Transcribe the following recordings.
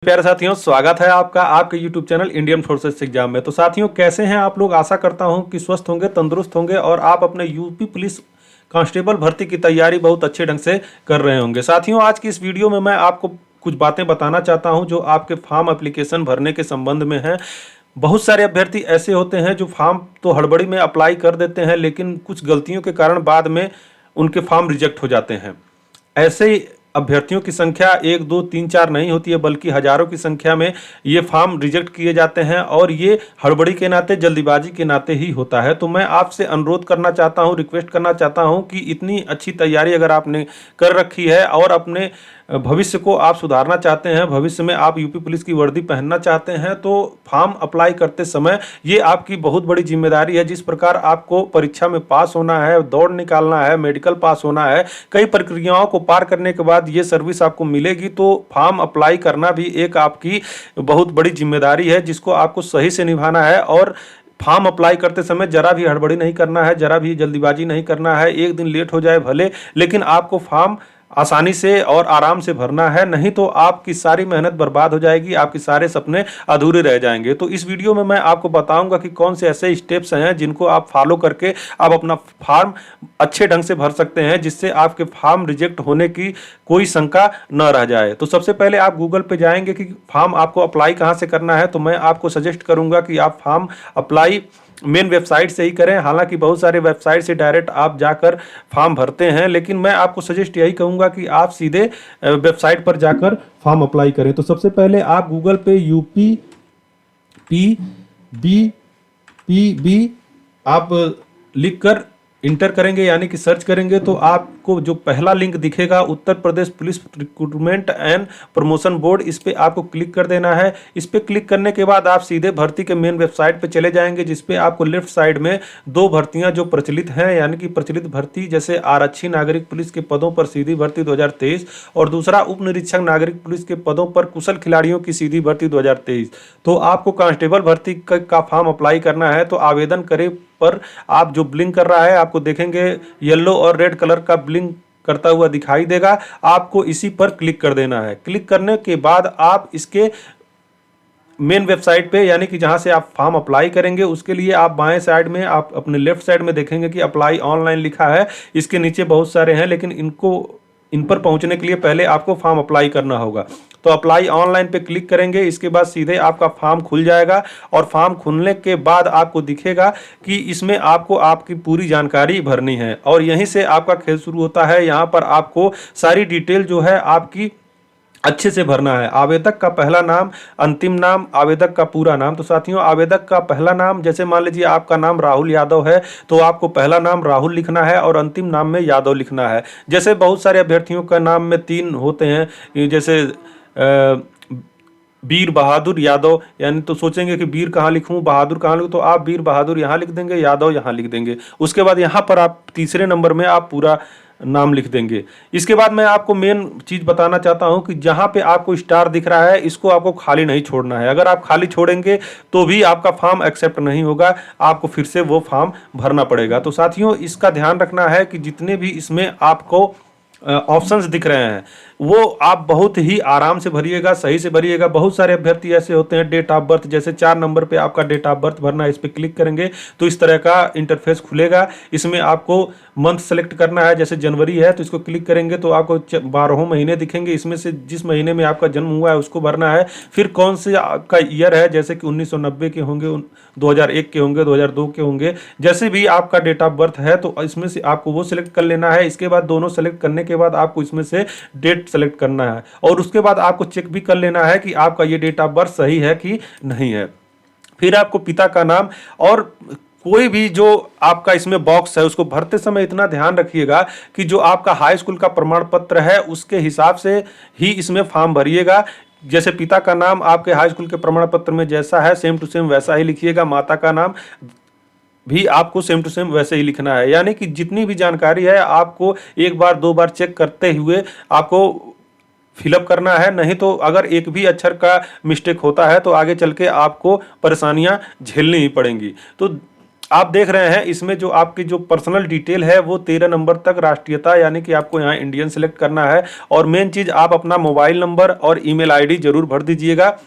प्यारे साथियों, स्वागत है आपका आपके YouTube channel Indian forces exam में। तो साथियों, कैसे हैं आप लोग? आशा करता हूं कि स्वस्थ होंगे, तंदुरुस्त होंगे और आप अपने यूपी पुलिस कांस्टेबल भर्ती की तैयारी बहुत अच्छे ढंग से कर रहे होंगे। साथियों, आज की इस वीडियो में मैं आपको कुछ बातें बताना चाहता हूं जो आपके फॉर्म एप्लीकेशन भरने के संबंध में है। बहुत सारे अभ्यर्थी ऐसे होते हैं जो फॉर्म तो हड़बड़ी में अप्लाई कर देते हैं, लेकिन कुछ गलतियों के कारण बाद में उनके फॉर्म रिजेक्ट हो जाते हैं। ऐसे अभ्यर्थियों की संख्या 1, 2, 3, 4 नहीं होती है, बल्कि हजारों की संख्या में ये फॉर्म रिजेक्ट किए जाते हैं और ये हड़बड़ी के नाते, जल्दीबाजी के नाते ही होता है। तो मैं आपसे अनुरोध करना चाहता हूँ, रिक्वेस्ट करना चाहता हूँ कि इतनी अच्छी तैयारी अगर आपने कर रखी है और अपने भविष्य को आप सुधारना चाहते हैं, भविष्य में आप यूपी पुलिस की वर्दी पहनना चाहते हैं, तो फॉर्म अप्लाई करते समय ये आपकी बहुत बड़ी जिम्मेदारी है। जिस प्रकार आपको परीक्षा में पास होना है, दौड़ निकालना है, मेडिकल पास होना है, कई प्रक्रियाओं को पार करने के बाद ये सर्विस आपको मिलेगी, तो फॉर्म अप्लाई करना भी एक आपकी बहुत बड़ी जिम्मेदारी है जिसको आपको सही से निभाना है। और फॉर्म अप्लाई करते समय जरा भी हड़बड़ी नहीं करना है, जरा भी जल्दीबाजी नहीं करना है। एक दिन लेट हो जाए भले, लेकिन आपको फॉर्म आसानी से और आराम से भरना है, नहीं तो आपकी सारी मेहनत बर्बाद हो जाएगी, आपके सारे सपने अधूरे रह जाएंगे। तो इस वीडियो में मैं आपको बताऊंगा कि कौन से ऐसे स्टेप्स हैं जिनको आप फॉलो करके आप अपना फॉर्म अच्छे ढंग से भर सकते हैं, जिससे आपके फॉर्म रिजेक्ट होने की कोई शंका न रह जाए। तो सबसे पहले आप गूगल पे जाएंगे कि फॉर्म आपको अप्लाई कहाँ से करना है। तो मैं आपको सजेस्ट करूंगा कि आप फॉर्म अप्लाई मेन वेबसाइट से ही करें। हालांकि बहुत सारे वेबसाइट से डायरेक्ट आप जाकर फॉर्म भरते हैं, लेकिन मैं आपको सजेस्ट यही कहूँगा कि आप सीधे वेबसाइट पर जाकर फॉर्म अप्लाई करें। तो सबसे पहले आप गूगल पे UPPBPB आप लिख कर इंटर करेंगे, यानी कि सर्च करेंगे, तो आपको जो पहला लिंक दिखेगा Uttar Pradesh police recruitment and promotion board, इस पे आपको क्लिक कर देना है। इस पे क्लिक करने के बाद आप सीधे भर्ती के मेन वेबसाइट पे चले जाएंगे, जिसपे आपको लेफ्ट साइड में दो भर्तियां जो प्रचलित हैं, यानी कि प्रचलित भर्ती जैसे आरक्षी नागरिक पुलिस के पदों पर सीधी भर्ती 2023 और दूसरा उप निरीक्षक नागरिक पुलिस के पदों पर कुशल खिलाड़ियों की सीधी भर्ती 2023। तो आपको कांस्टेबल भर्ती का फॉर्म अप्लाई करना है, तो आवेदन करें पर आप जो ब्लिंक कर रहा है आपको देखेंगे येलो और रेड कलर का ब्लिंक करता हुआ दिखाई देगा, आपको इसी पर क्लिक कर देना है। क्लिक करने के बाद आप इसके मेन वेबसाइट पे, यानी कि जहां से आप फॉर्म अप्लाई करेंगे, उसके लिए आप बाएं साइड में, आप अपने लेफ्ट साइड में देखेंगे कि अप्लाई ऑनलाइन लिखा है। इसके नीचे बहुत सारे हैं, लेकिन इन पर पहुंचने के लिए पहले आपको फॉर्म अप्लाई करना होगा। तो अप्लाई ऑनलाइन पे क्लिक करेंगे, इसके बाद सीधे आपका फॉर्म खुल जाएगा और फॉर्म खुलने के बाद आपको दिखेगा कि इसमें आपको आपकी पूरी जानकारी भरनी है और यहीं से आपका खेल शुरू होता है। यहाँ पर आपको सारी डिटेल जो है आपकी अच्छे से भरना है। आवेदक का पहला नाम, अंतिम नाम, आवेदक का पूरा नाम। तो साथियों, आवेदक का पहला नाम, जैसे मान लीजिए आपका नाम राहुल यादव है, तो आपको पहला नाम राहुल लिखना है और अंतिम नाम में यादव लिखना है। जैसे बहुत सारे अभ्यर्थियों का नाम में 3 होते हैं, जैसे वीर बहादुर यादव, यानी तो सोचेंगे कि वीर कहाँ लिखूं, बहादुर कहाँ लिखूं, तो आप वीर बहादुर यहाँ लिख देंगे, यादव यहाँ लिख देंगे। उसके बाद यहाँ पर आप तीसरे नंबर में आप पूरा नाम लिख देंगे। इसके बाद मैं आपको मेन चीज बताना चाहता हूं कि जहां पे आपको स्टार दिख रहा है, इसको आपको खाली नहीं छोड़ना है। अगर आप खाली छोड़ेंगे तो भी आपका फॉर्म एक्सेप्ट नहीं होगा, आपको फिर से वो फॉर्म भरना पड़ेगा। तो साथियों, इसका ध्यान रखना है कि जितने भी इसमें आपको ऑप्शंस दिख रहे हैं वो आप बहुत ही आराम से भरिएगा, सही से भरिएगा। बहुत सारे अभ्यर्थी ऐसे होते हैं, डेट ऑफ बर्थ, जैसे 4 नंबर पे आपका डेट ऑफ बर्थ भरना है, इस पर क्लिक करेंगे तो इस तरह का इंटरफेस खुलेगा। इसमें आपको मंथ सेलेक्ट करना है, जैसे जनवरी है तो इसको क्लिक करेंगे तो आपको 12 महीने दिखेंगे, इसमें से जिस महीने में आपका जन्म हुआ है उसको भरना है। फिर कौन से आपका ईयर है, जैसे कि 1990 के होंगे, 2001 के होंगे, 2002 के होंगे, जैसे भी आपका डेट ऑफ बर्थ है तो इसमें से आपको वो सिलेक्ट कर लेना है। इसके बाद दोनों सेलेक्ट करने के बाद आपको इसमें से डेट सेलेक्ट करना है और उसके बाद आपको चेक भी कर लेना है कि आपका ये डेट ऑफ बर्थ सही है कि नहीं है। फिर आपको पिता का नाम और कोई भी जो आपका इसमें बॉक्स है उसको भरते समय इतना ध्यान रखिएगा कि जो आपका हाई स्कूल का प्रमाण पत्र है उसके हिसाब से ही इसमें फॉर्म भरिएगा। जैसे पिता का नाम आपके हाई स्कूल के प्रमाण पत्र में जैसा है सेम टू सेम वैसा ही लिखिएगा, माता का नाम भी आपको सेम टू सेम वैसे ही लिखना है। यानी कि जितनी भी जानकारी है आपको एक बार 2 बार चेक करते हुए आपको फिलअप करना है, नहीं तो अगर एक भी अक्षर का मिस्टेक होता है तो आगे चल के आपको परेशानियां झेलनी ही पड़ेंगी। तो आप देख रहे हैं इसमें जो आपकी जो पर्सनल डिटेल है वो 13 नंबर तक राष्ट्रीयता यानी कि आपको यहाँ इंडियन सेलेक्ट करना है। और मेन चीज़ आप अपना मोबाइल नंबर और ईमेल आईडी जरूर भर दीजिएगा।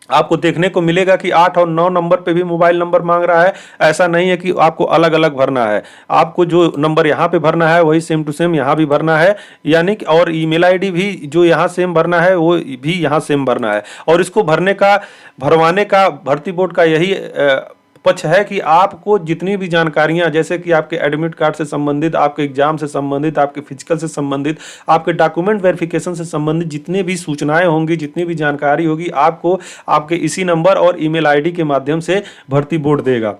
आपको देखने को मिलेगा कि 8 और 9 नंबर पे भी मोबाइल नंबर मांग रहा है। ऐसा नहीं है कि आपको अलग अलग भरना है, आपको जो नंबर यहाँ पे भरना है वही सेम टू सेम यहाँ भी भरना है, यानी कि और ईमेल आईडी भी जो यहाँ सेम भरना है वो भी यहाँ सेम भरना है। और इसको भरवाने का भर्ती बोर्ड का यही पक्ष है कि आपको जितनी भी जानकारियां, जैसे कि आपके एडमिट कार्ड से संबंधित, आपके एग्जाम से संबंधित, आपके फिजिकल से संबंधित, आपके डॉक्यूमेंट वेरिफिकेशन से संबंधित जितनी भी सूचनाएं होंगी, जितनी भी जानकारी होगी, आपको आपके इसी नंबर और ईमेल आईडी के माध्यम से भर्ती बोर्ड देगा।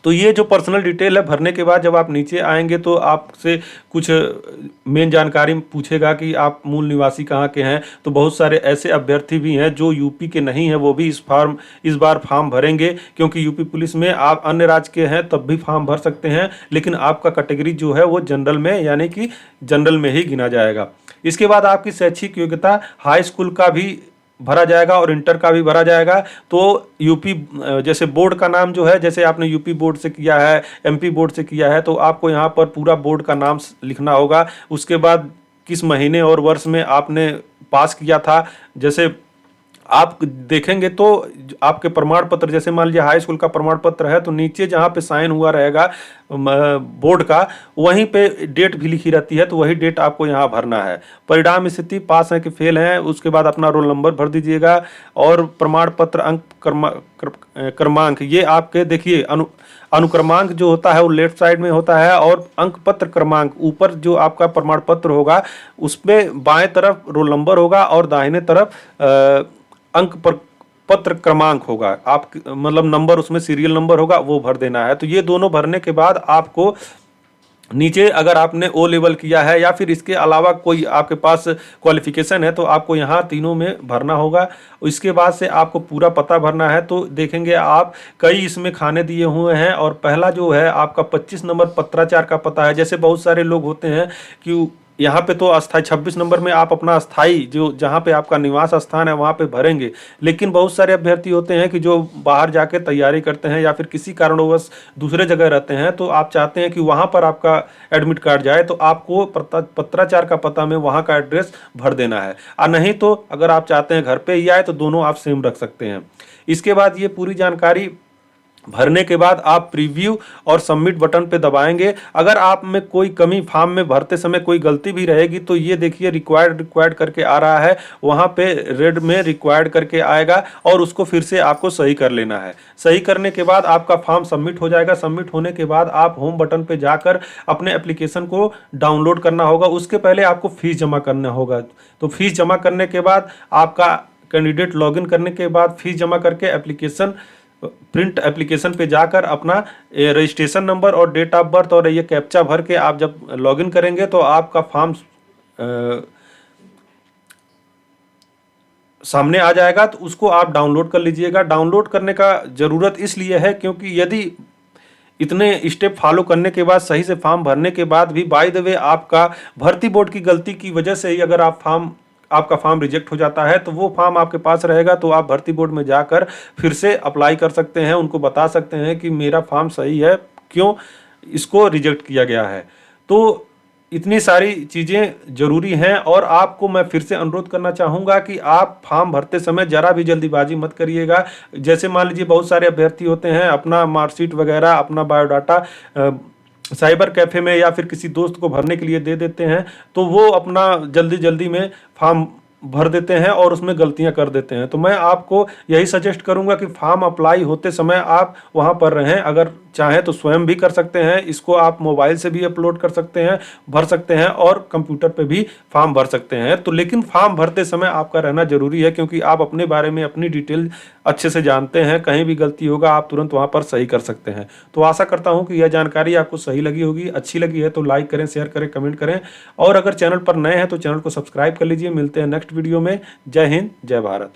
तो ये जो पर्सनल डिटेल है भरने के बाद जब आप नीचे आएंगे तो आपसे कुछ मेन जानकारी पूछेगा कि आप मूल निवासी कहाँ के हैं। तो बहुत सारे ऐसे अभ्यर्थी भी हैं जो यूपी के नहीं हैं, वो भी इस बार फॉर्म भरेंगे, क्योंकि यूपी पुलिस में आप अन्य राज्य के हैं तब भी फॉर्म भर सकते हैं, लेकिन आपका कैटेगरी जो है वो जनरल में यानी कि जनरल में ही गिना जाएगा। इसके बाद आपकी शैक्षिक योग्यता हाई स्कूल का भी भरा जाएगा और इंटर का भी भरा जाएगा। तो यूपी जैसे बोर्ड का नाम जो है, जैसे आपने यूपी बोर्ड से किया है, एमपी बोर्ड से किया है, तो आपको यहाँ पर पूरा बोर्ड का नाम लिखना होगा। उसके बाद किस महीने और वर्ष में आपने पास किया था, जैसे आप देखेंगे तो आपके प्रमाण पत्र, जैसे मान लीजिए हाई स्कूल का प्रमाण पत्र है तो नीचे जहाँ पे साइन हुआ रहेगा बोर्ड का, वहीं पे डेट भी लिखी रहती है, तो वही डेट आपको यहाँ भरना है। परिणाम स्थिति पास है कि फेल है, उसके बाद अपना रोल नंबर भर दीजिएगा। और प्रमाण पत्र अंक क्रमांक ये आपके देखिए अनुक्रमांक जो होता है वो लेफ्ट साइड में होता है, और अंक पत्र क्रमांक ऊपर जो आपका प्रमाण पत्र होगा उसमें बाएं तरफ रोल नंबर होगा और दाहिने तरफ अंक पत्र क्रमांक होगा। आप मतलब नंबर उसमें सीरियल नंबर होगा, वो भर देना है। तो ये दोनों भरने के बाद आपको नीचे अगर आपने ओ लेवल किया है या फिर इसके अलावा कोई आपके पास क्वालिफिकेशन है तो आपको यहाँ तीनों में भरना होगा। इसके बाद से आपको पूरा पता भरना है। तो देखेंगे आप कई इसमें खाने दिए हुए हैं, और पहला जो है आपका 25 नंबर पत्राचार का पता है। जैसे बहुत सारे लोग होते हैं कि यहाँ पे तो अस्थाई 26 नंबर में आप अपना अस्थाई जो जहाँ पे आपका निवास स्थान है वहाँ पे भरेंगे, लेकिन बहुत सारे अभ्यर्थी होते हैं कि जो बाहर जाके तैयारी करते हैं या फिर किसी कारणवश दूसरे जगह रहते हैं, तो आप चाहते हैं कि वहाँ पर आपका एडमिट कार्ड जाए, तो आपको पत्राचार का पता में वहाँ का एड्रेस भर देना है। और नहीं तो अगर आप चाहते हैं घर पर ही आए तो दोनों आप सेम रख सकते हैं। इसके बाद ये पूरी जानकारी भरने के बाद आप प्रीव्यू और सबमिट बटन पे दबाएंगे। अगर आप में कोई कमी फॉर्म में भरते समय कोई गलती भी रहेगी तो ये देखिए रिक्वायर्ड करके आ रहा है, वहाँ पे रेड में रिक्वायर्ड करके आएगा और उसको फिर से आपको सही कर लेना है। सही करने के बाद आपका फॉर्म सबमिट हो जाएगा। सबमिट होने के बाद आप होम बटन पे जाकर अपने एप्लीकेशन को डाउनलोड करना होगा। उसके पहले आपको फीस जमा करना होगा। तो फीस जमा करने के बाद आपका कैंडिडेट लॉगिन करने के बाद फीस जमा करके एप्लीकेशन प्रिंट एप्लीकेशन पे जाकर अपना रजिस्ट्रेशन नंबर और डेट ऑफ बर्थ और ये कैप्चा भर के आप जब लॉगिन करेंगे तो आपका फॉर्म सामने आ जाएगा। तो उसको आप डाउनलोड कर लीजिएगा। डाउनलोड करने का ज़रूरत इसलिए है क्योंकि यदि इतने स्टेप फॉलो करने के बाद सही से फॉर्म भरने के बाद भी बाय द वे आपका भर्ती बोर्ड की गलती की वजह से ही अगर आपका फॉर्म रिजेक्ट हो जाता है तो वो फॉर्म आपके पास रहेगा, तो आप भर्ती बोर्ड में जाकर फिर से अप्लाई कर सकते हैं। उनको बता सकते हैं कि मेरा फॉर्म सही है, क्यों इसको रिजेक्ट किया गया है। तो इतनी सारी चीज़ें ज़रूरी हैं। और आपको मैं फिर से अनुरोध करना चाहूँगा कि आप फॉर्म भरते समय ज़रा भी जल्दीबाजी मत करिएगा। जैसे मान लीजिए बहुत सारे अभ्यर्थी होते हैं अपना मार्कशीट वगैरह, अपना बायोडाटा साइबर कैफ़े में या फिर किसी दोस्त को भरने के लिए दे देते हैं, तो वो अपना जल्दी में फॉर्म भर देते हैं और उसमें गलतियां कर देते हैं। तो मैं आपको यही सजेस्ट करूंगा कि फॉर्म अप्लाई होते समय आप वहां पर रहें। अगर चाहें तो स्वयं भी कर सकते हैं, इसको आप मोबाइल से भी अपलोड कर सकते हैं, भर सकते हैं और कंप्यूटर पे भी फॉर्म भर सकते हैं। तो लेकिन फॉर्म भरते समय आपका रहना जरूरी है, क्योंकि आप अपने बारे में अपनी डिटेल अच्छे से जानते हैं। कहीं भी गलती होगा आप तुरंत वहाँ पर सही कर सकते हैं। तो आशा करता हूँ कि यह जानकारी आपको सही लगी होगी। अच्छी लगी है तो लाइक करें, शेयर करें, कमेंट करें, और अगर चैनल पर नए हैं तो चैनल को सब्सक्राइब कर लीजिए। मिलते हैं नेक्स्ट वीडियो में। जय हिंद, जय भारत।